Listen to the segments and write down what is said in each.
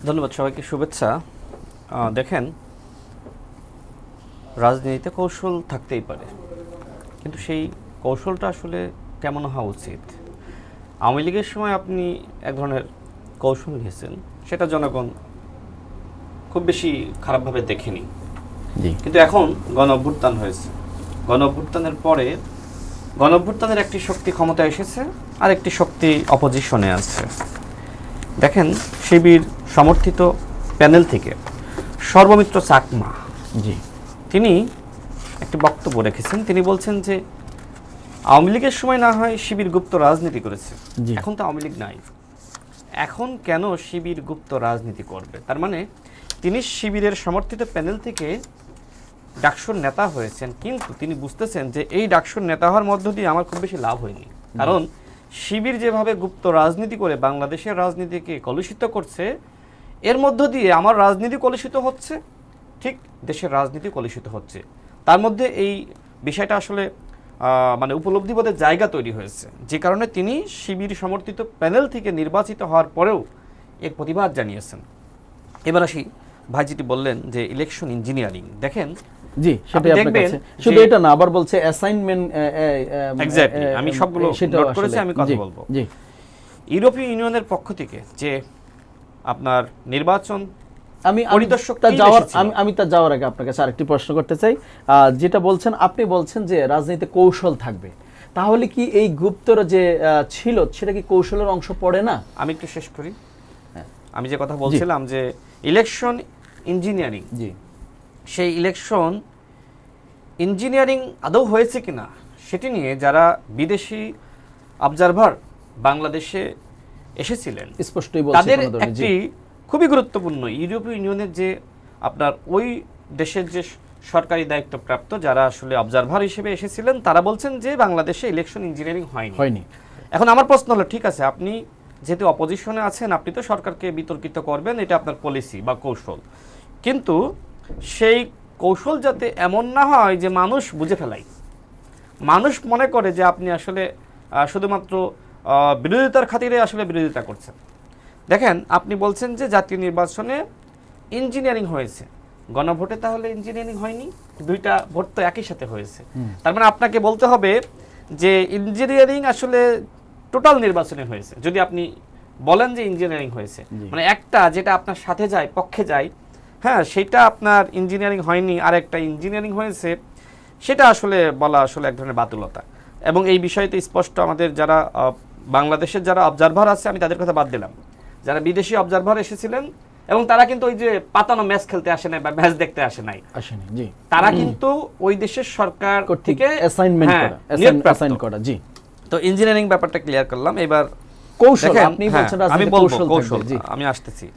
ধন্যবাদ সবাইকে, শুভেচ্ছা। দেখেন, রাজনীতিতে কৌশল থাকতেই পারে, কিন্তু সেই কৌশলটা আসলে কেমন হওয়া উচিত। আওয়ামী লীগের সময় আপনি এক ধরনের কৌশল নিয়েছেন, সেটা জনগণ খুব বেশি খারাপভাবে দেখেনি। কিন্তু এখন গণ অভ্যুত্থান হয়েছে, গণ অভ্যুত্থানের পরে গণ অভ্যুত্থানের একটি শক্তি ক্ষমতায় এসেছে, আর একটি শক্তি অপোজিশনে আছে। দেখেন, শিবির সমর্থিত প্যানেল থেকে সর্বমিত্র চাকমা তিনি একটি বক্তব্য রেখেছেন। তিনি বলছেন যে আওয়ামী লীগের সময় না হয় শিবির গুপ্ত রাজনীতি করেছে, এখন তো আওয়ামী লীগ নাই, এখন কেন শিবির গুপ্ত রাজনীতি করবে। তার মানে তিনি শিবিরের সমর্থিত প্যানেল থেকে ডাকসুর নেতা হয়েছেন, কিন্তু তিনি বুঝতেছেন যে এই ডাকসুর নেতা হওয়ার মধ্য দিয়ে আমার খুব বেশি লাভ হয়নি, কারণ শিবির যেভাবে গুপ্ত রাজনীতি করে বাংলাদেশের রাজনীতিকে কলুষিত করছে, এর মধ্য দিয়ে আমার রাজনীতি কলুষিত হচ্ছে, ঠিক দেশের রাজনীতি কলুষিত হচ্ছে। তার মধ্যে এই বিষয়টা আসলে মানে উপলব্ধিবোধের জায়গা তৈরি হয়েছে, যে কারণে তিনি শিবির সমর্থিত প্যানেল থেকে নির্বাচিত হওয়ার পরেও এর প্রতিবাদ জানিয়েছেন। এবার আসি, ভাই যেটি বললেন যে ইলেকশন ইঞ্জিনিয়ারিং, দেখেন জি, সেটাই আপনার কাছে শুধু এটা না, আবার বলছে অ্যাসাইনমেন্ট। এক্স্যাক্টলি, আমি সবগুলো নোট করেছি, আমি কথা বলবো। জি, ইউরোপীয় ইউনিয়নের পক্ষ থেকে যে আপনার নির্বাচন আমি তা যাওয়ার আগে আপনার কাছে আরেকটি প্রশ্ন করতে চাই। যেটা বলছেন, আপনি বলছেন যে রাজনীতিতে কৌশল থাকবে, তাহলে কি এই গুপ্তর যে ছিল সেটা কি কৌশলের অংশ পড়ে না? আমি একটু শেষ করি। আমি যে কথা বলছিলাম যে ইলেকশন ইঞ্জিনিয়ারিং, জি, সেই ইলেকশন ইঞ্জিনিয়ারিং আদৌ হয়েছে কিনা সেটি নিয়ে যারা বিদেশি অবজারভার বাংলাদেশে এসেছিলেন স্পষ্টই তাদের একটি খুবই গুরুত্বপূর্ণ, ইউরোপীয় ইউনিয়নের যে আপনার ওই দেশের যে সরকারি দায়িত্বপ্রাপ্ত যারা আসলে অবজারভার হিসেবে এসেছিলেন, তারা বলছেন যে বাংলাদেশে ইলেকশন ইঞ্জিনিয়ারিং হয়নি। এখন আমার প্রশ্ন হলো, ঠিক আছে, আপনি যেহেতু অপোজিশনে আছেন, আপনি তো সরকারকে বিতর্কিত করবেন, এটা আপনার পলিসি বা কৌশল, কিন্তু সেই কৌশল যাতে এমন না হয় যে মানুষ বুঝে ফেলাই, মানুষ মনে করে যে আপনি আসলে শুধুমাত্র বিরোধিতার খাতিরে আসলে বিরোধিতা করছেন। দেখেন, আপনি বলছেন যে জাতীয় নির্বাচনে ইঞ্জিনিয়ারিং হয়েছে, গণভোটে তাহলে ইঞ্জিনিয়ারিং হয়নি, দুইটা ভোট তো একই সাথে হয়েছে। তার মানে আপনাকে বলতে হবে যে ইঞ্জিনিয়ারিং আসলে টোটাল নির্বাচনে হয়েছে। যদি আপনি বলেন যে ইঞ্জিনিয়ারিং হয়েছে, মানে একটা যেটা আপনার সাথে যায়, পক্ষে যায়, হ্যাঁ, সেটা আপনার ইঞ্জিনিয়ারিং হয়নি, আর একটা ইঞ্জিনিয়ারিং হয়েছে, সেটা আসলে বলা আসলে এক ধরনের বাতুলতা। এবং এই বিষয়তে স্পষ্ট আমাদের যারা বাংলাদেশের যারা অবজারভার আছে, আমি তাদের কথা বাদ দিলাম, যারা বিদেশি অবজারভার এসেছিলেন, এবং তারা কিন্তু ওই যে পাতানো ম্যাচ খেলতে আসে নাই বা ম্যাচ দেখতে আসে নাই, তারা কিন্তু ওই দেশের সরকার থেকে অ্যাসাইন করা। জি, তো ইঞ্জিনিয়ারিং ব্যাপারটা ক্লিয়ার করলাম। এবার কৌশল, আপনি বলছেন আমি বলবো কৌশল, আমি আসতেছি।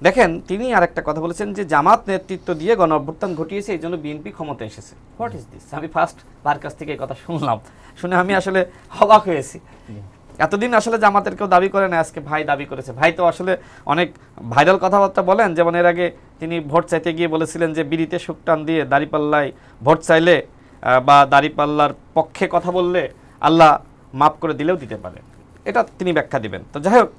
দেখেন, তিনি আরেকটা কথা বলেছেন যে জামাত নেতৃত্ব দিয়ে গণ অভ্যুত্থান ঘটিয়েছে, এই জন্য বিএনপি ক্ষমতা এসেছে। What is this? আমি ফার্স্ট তার কাছ থেকে এই কথা শুনলাম, শুনে আমি আসলে অবাক হয়েছি। এতদিন আসলে জামাতের কেউ দাবি করে না, আজকে ভাই দাবি করেছে। ভাই তো আসলে অনেক ভাইরাল কথাবার্তা বলেন, যেমন এর আগে তিনি ভোট চাইতে গিয়ে বলেছিলেন যে বিড়িতে শুকটান দিয়ে দাড়িপাল্লায় ভোট চাইলে বা দাড়িপাল্লার পক্ষে কথা বললে আল্লাহ মাফ করে দিলেও দিতে পারে, এটা তিনি ব্যাখ্যা দিবেন। তো যাই হোক,